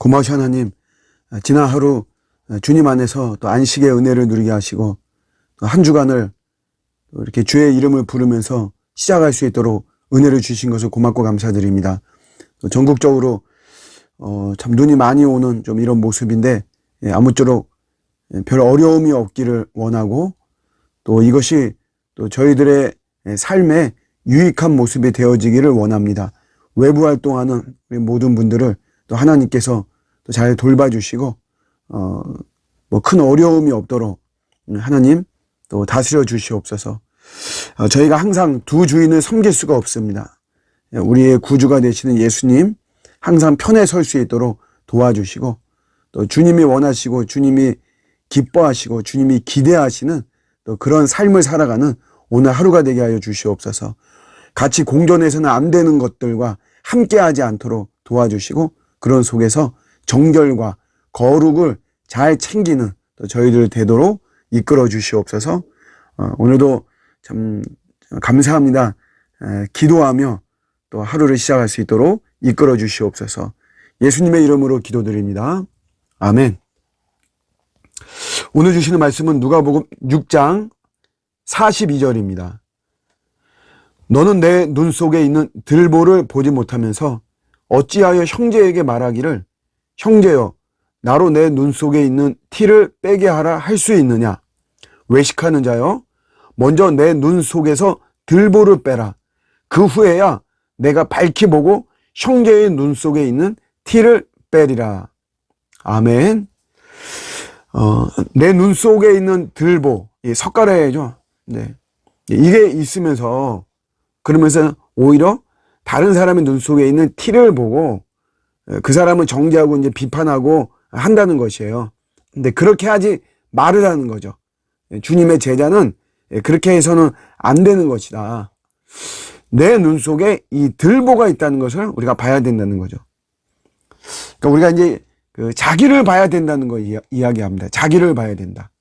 고마우신 하나님, 지난 하루 주님 안에서 또 안식의 은혜를 누리게 하시고 또 한 주간을 이렇게 주의 이름을 부르면서 시작할 수 있도록 은혜를 주신 것을 고맙고 감사드립니다. 또 전국적으로 참 눈이 많이 오는 좀 이런 모습인데 아무쪼록 별 어려움이 없기를 원하고 또 이것이 또 저희들의 삶에 유익한 모습이 되어지기를 원합니다. 외부 활동하는 우리 모든 분들을 또 하나님께서 또 잘 돌봐주시고 뭐 큰 어려움이 없도록 하나님 또 다스려 주시옵소서. 저희가 항상 두 주인을 섬길 수가 없습니다. 우리의 구주가 되시는 예수님 항상 편에 설 수 있도록 도와주시고 또 주님이 원하시고 주님이 기뻐하시고 주님이 기대하시는 또 그런 삶을 살아가는 오늘 하루가 되게 하여 주시옵소서. 같이 공존해서는 안 되는 것들과 함께하지 않도록 도와주시고 그런 속에서 정결과 거룩을 잘 챙기는 또 저희들 되도록 이끌어 주시옵소서. 오늘도 참 감사합니다. 기도하며 또 하루를 시작할 수 있도록 이끌어 주시옵소서. 예수님의 이름으로 기도드립니다. 아멘. 오늘 주시는 말씀은 누가복음 6장 42절입니다. 너는 내 눈 속에 있는 들보를 보지 못하면서 어찌하여 형제에게 말하기를 형제여 나로 내 눈 속에 있는 티를 빼게 하라 할 수 있느냐. 외식하는 자여 먼저 내 눈 속에서 들보를 빼라. 그 후에야 내가 밝히 보고 형제의 눈 속에 있는 티를 빼리라. 아멘. 내 눈 속에 있는 들보, 석가래죠. 네. 이게 있으면서 그러면서 오히려 다른 사람의 눈 속에 있는 티를 보고 그 사람은 정죄하고 이제 비판하고 한다는 것이에요. 근데 그렇게 하지 말으라는 거죠. 주님의 제자는 그렇게 해서는 안 되는 것이다. 내 눈 속에 이 들보가 있다는 것을 우리가 봐야 된다는 거죠. 그러니까 우리가 이제 자기를 봐야 된다는 거 이야기합니다. 자기를 봐야 된다.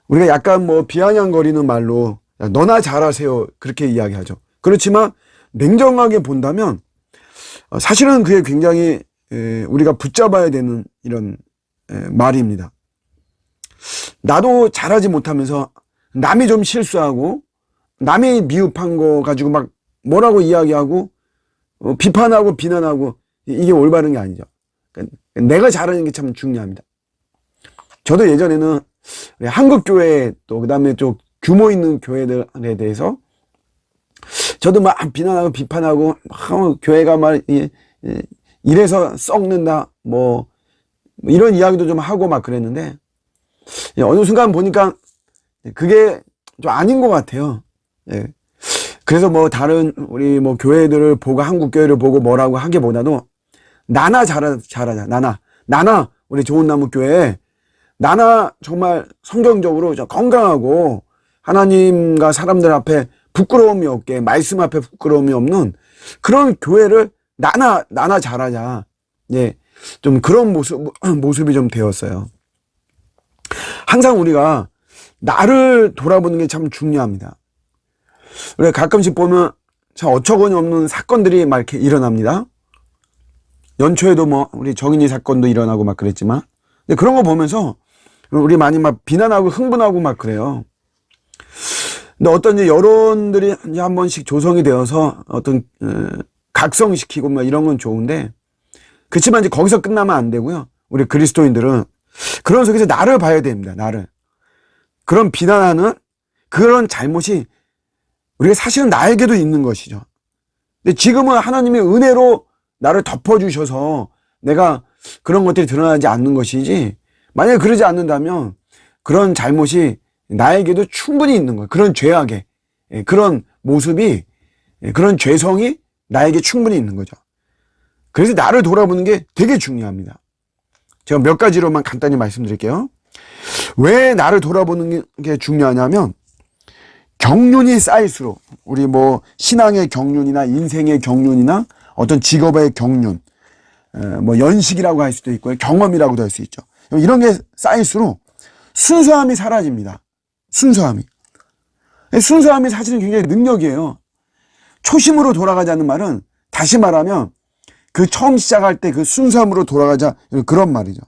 우리가 약간 뭐 비아냥거리는 말로 너나 잘하세요 그렇게 이야기하죠. 그렇지만 냉정하게 본다면 사실은 그게 굉장히 우리가 붙잡아야 되는 이런 말입니다. 나도 잘하지 못하면서 남이 좀 실수하고 남이 미흡한 거 가지고 막 뭐라고 이야기하고 비판하고 비난하고 이게 올바른 게 아니죠. 그러니까 내가 잘하는 게 참 중요합니다. 저도 예전에는 한국교회 또 그다음에 좀 규모 있는 교회들에 대해서 저도 막 비난하고 비판하고 교회가 막 이래서 썩는다 뭐 이런 이야기도 좀 하고 막 그랬는데 어느 순간 보니까 그게 좀 아닌 것 같아요. 그래서 뭐 다른 우리 뭐 교회들을 보고 한국 교회를 보고 뭐라고 하기보다도 나나 잘하자. 나나 우리 좋은 나무 교회 나나 정말 성경적으로 건강하고 하나님과 사람들 앞에 부끄러움이 없게 말씀 앞에 부끄러움이 없는 그런 교회를 나나 잘하자. 좀 그런 모습이 좀 되었어요. 항상 우리가 나를 돌아보는 게 참 중요합니다. 우리가 가끔씩 보면 참 어처구니 없는 사건들이 막 이렇게 일어납니다. 연초에도 뭐 우리 정인이 사건도 일어나고 막 그랬지만 근데 그런 거 보면서 우리 많이 막 비난하고 흥분하고 막 그래요. 근데 어떤 이제 여론들이 이제 한 번씩 조성이 되어서 어떤 각성시키고 막 이런 건 좋은데 그렇지만 이제 거기서 끝나면 안 되고요. 우리 그리스도인들은 그런 속에서 나를 봐야 됩니다. 나를. 그런 비난하는 그런 잘못이 우리가 사실은 나에게도 있는 것이죠. 근데 지금은 하나님의 은혜로 나를 덮어주셔서 내가 그런 것들이 드러나지 않는 것이지 만약에 그러지 않는다면 그런 잘못이 나에게도 충분히 있는 거예요. 그런 죄악의 그런 모습이 그런 죄성이 나에게 충분히 있는 거죠. 그래서 나를 돌아보는 게 되게 중요합니다. 제가 몇 가지로만 간단히 말씀드릴게요. 왜 나를 돌아보는 게 중요하냐면 경륜이 쌓일수록 우리 뭐 신앙의 경륜이나 인생의 경륜이나 어떤 직업의 경륜 뭐 연식이라고 할 수도 있고요. 경험이라고도 할 수 있죠. 이런 게 쌓일수록 순수함이 사라집니다. 순수함이 사실은 굉장히 능력이에요. 초심으로 돌아가자는 말은 다시 말하면 그 처음 시작할 때 그 순수함으로 돌아가자. 그런 말이죠.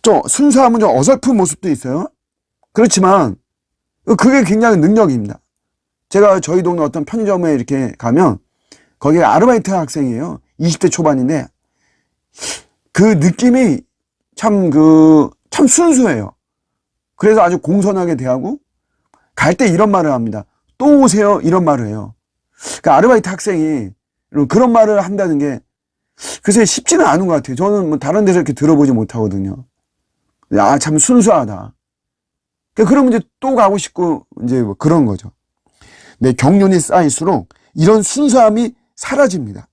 좀 순수함은 좀 어설픈 모습도 있어요. 그렇지만 그게 굉장히 능력입니다. 제가 저희 동네 어떤 편의점에 이렇게 가면 거기에 아르바이트 학생이에요. 20대 초반인데 그 느낌이 참 순수해요. 그래서 아주 공손하게 대하고 갈 때 이런 말을 합니다. 또 오세요. 이런 말을 해요. 그 아르바이트 학생이 그런 말을 한다는 게 글쎄 쉽지는 않은 것 같아요. 저는 뭐 다른 데서 이렇게 들어보지 못하거든요. 아, 참 순수하다. 그러면 이제 또 가고 싶고 이제 뭐 그런 거죠. 내 경륜이 쌓일수록 이런 순수함이 사라집니다.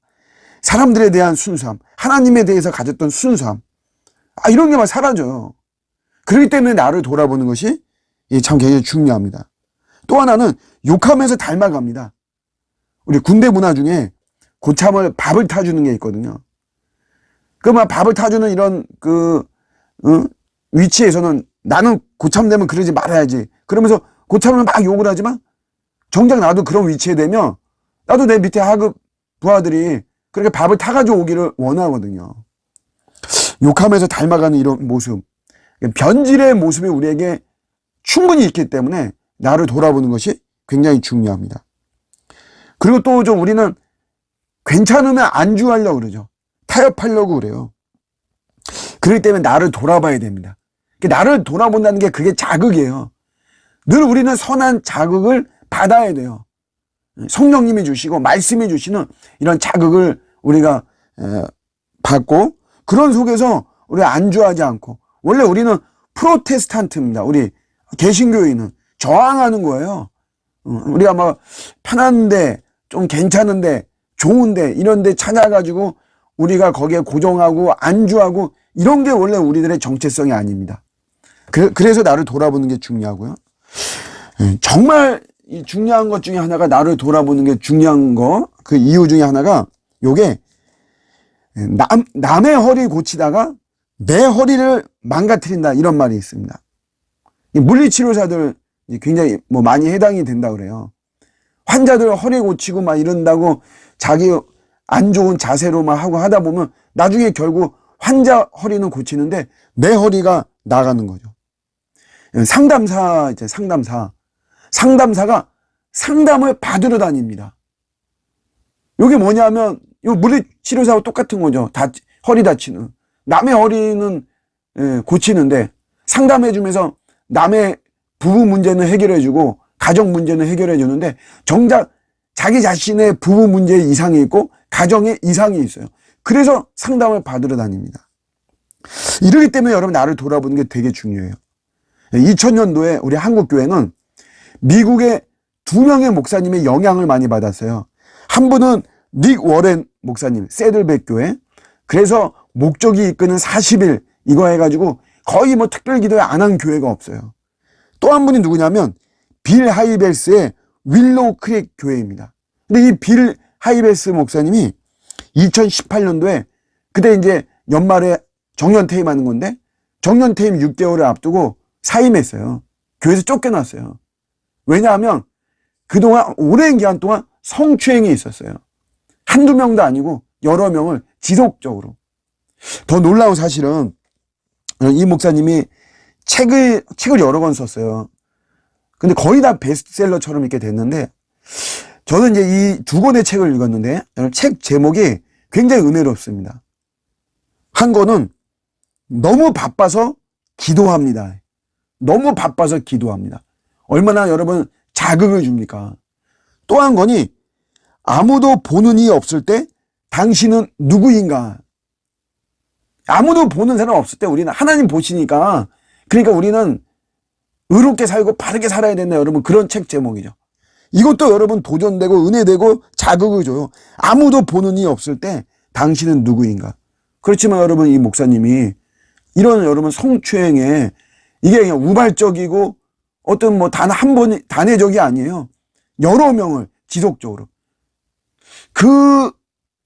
사람들에 대한 순수함, 하나님에 대해서 가졌던 순수함, 이런 게 막 사라져요. 그렇기 때문에 나를 돌아보는 것이 참 굉장히 중요합니다. 또 하나는 욕하면서 닮아갑니다. 우리 군대 문화 중에 고참을 밥을 타주는 게 있거든요. 그러면 밥을 타주는 이런 위치에서는 나는 고참 되면 그러지 말아야지. 그러면서 고참을 막 욕을 하지만 정작 나도 그런 위치에 되면 나도 내 밑에 하급 부하들이 그렇게 밥을 타가지고 오기를 원하거든요. 욕하면서 닮아가는 이런 모습, 변질의 모습이 우리에게 충분히 있기 때문에 나를 돌아보는 것이 굉장히 중요합니다. 그리고 또 좀 우리는 괜찮으면 안주하려고 그러죠. 타협하려고 그래요. 그렇기 때문에 나를 돌아봐야 됩니다. 나를 돌아본다는 게 그게 자극이에요. 늘 우리는 선한 자극을 받아야 돼요. 성령님이 주시고 말씀이 주시는 이런 자극을 우리가 받고 그런 속에서 우리가 안주하지 않고 원래 우리는 프로테스탄트입니다. 우리 개신교인은 저항하는 거예요. 우리가 막 편한데 좀 괜찮은데 좋은데 이런데 찾아가지고 우리가 거기에 고정하고 안주하고 이런 게 원래 우리들의 정체성이 아닙니다. 그래서 나를 돌아보는 게 중요하고요. 정말 중요한 것 중에 하나가 나를 돌아보는 게 중요한 거, 그 이유 중에 하나가 요게 남의 허리 고치다가 내 허리를 망가뜨린다 이런 말이 있습니다. 물리치료사들 굉장히 뭐 많이 해당이 된다 그래요. 환자들 허리 고치고 막 이런다고 자기 안 좋은 자세로 막 하고 하다 보면 나중에 결국 환자 허리는 고치는데 내 허리가 나가는 거죠. 상담사 이제 상담사가 상담을 받으러 다닙니다. 이게 뭐냐면 이 물리치료사하고 똑같은 거죠. 허리 다치는 남의 허리는 고치는데 상담해주면서 남의 부부 문제는 해결해주고 가정 문제는 해결해주는데 정작 자기 자신의 부부 문제에 이상이 있고 가정에 이상이 있어요. 그래서 상담을 받으러 다닙니다. 이러기 때문에 여러분 나를 돌아보는 게 되게 중요해요. 2000년도에 우리 한국교회는 미국의 2명의 목사님의 영향을 많이 받았어요. 한 분은 닉 워렌 목사님, 세들백 교회. 그래서 목적이 이끄는 40일 이거 해가지고 거의 뭐 특별 기도회 안 한 교회가 없어요. 또 한 분이 누구냐면 빌 하이벨스의 윌로우 크릭 교회입니다. 근데 이 빌 하이벨스 목사님이 2018년도에 그때 이제 연말에 정년 퇴임하는 건데 정년 퇴임 6개월을 앞두고 사임했어요. 교회에서 쫓겨났어요. 왜냐하면 그동안 오랜 기간 동안 성추행이 있었어요. 한두 명도 아니고 여러 명을 지속적으로. 더 놀라운 사실은 이 목사님이 책을 여러 권 썼어요. 근데 거의 다 베스트셀러처럼 이렇게 됐는데 저는 이제 이 2권의 책을 읽었는데 책 제목이 굉장히 은혜롭습니다. 한 권은 너무 바빠서 기도합니다. 너무 바빠서 기도합니다. 얼마나 여러분 자극을 줍니까? 또 한 권이 아무도 보는 이 없을 때 당신은 누구인가? 아무도 보는 사람 없을 때 우리는 하나님 보시니까 그러니까 우리는 의롭게 살고 바르게 살아야 된다 여러분 그런 책 제목이죠. 이것도 여러분 도전되고 은혜되고 자극을 줘요. 아무도 보는 이 없을 때 당신은 누구인가? 그렇지만 여러분 이 목사님이 이런 여러분 성추행에 이게 그냥 우발적이고 어떤 뭐 단 한 번이 단회적이 아니에요. 여러 명을 지속적으로.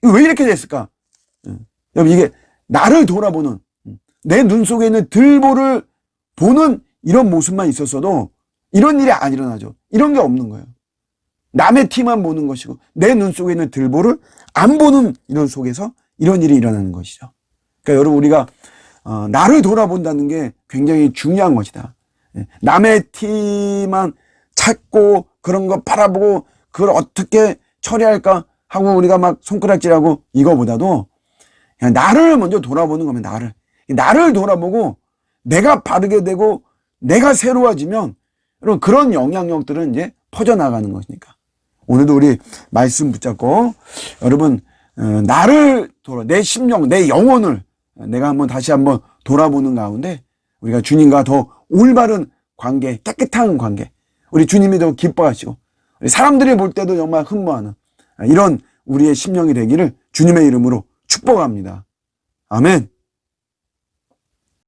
왜 이렇게 됐을까? 여러분 이게 나를 돌아보는 내 눈 속에 있는 들보를 보는 이런 모습만 있었어도 이런 일이 안 일어나죠. 이런 게 없는 거예요. 남의 티만 보는 것이고 내 눈 속에 있는 들보를 안 보는 이런 속에서 이런 일이 일어나는 것이죠. 그러니까 여러분 우리가 나를 돌아본다는 게 굉장히 중요한 것이다. 남의 티만 찾고 그런 거 바라보고 그걸 어떻게 처리할까 하고 우리가 막 손가락질하고 이거보다도 그냥 나를 먼저 돌아보는 거면 나를 돌아보고 내가 바르게 되고 내가 새로워지면 여러분 그런 영향력들은 이제 퍼져나가는 것이니까 오늘도 우리 말씀 붙잡고 여러분 내 심령, 내 영혼을 내가 다시 한번 돌아보는 가운데 우리가 주님과 더 올바른 관계, 깨끗한 관계, 우리 주님이 더 기뻐하시고 우리 사람들이 볼 때도 정말 흠모하는 이런 우리의 심령이 되기를 주님의 이름으로 축복합니다. 아멘.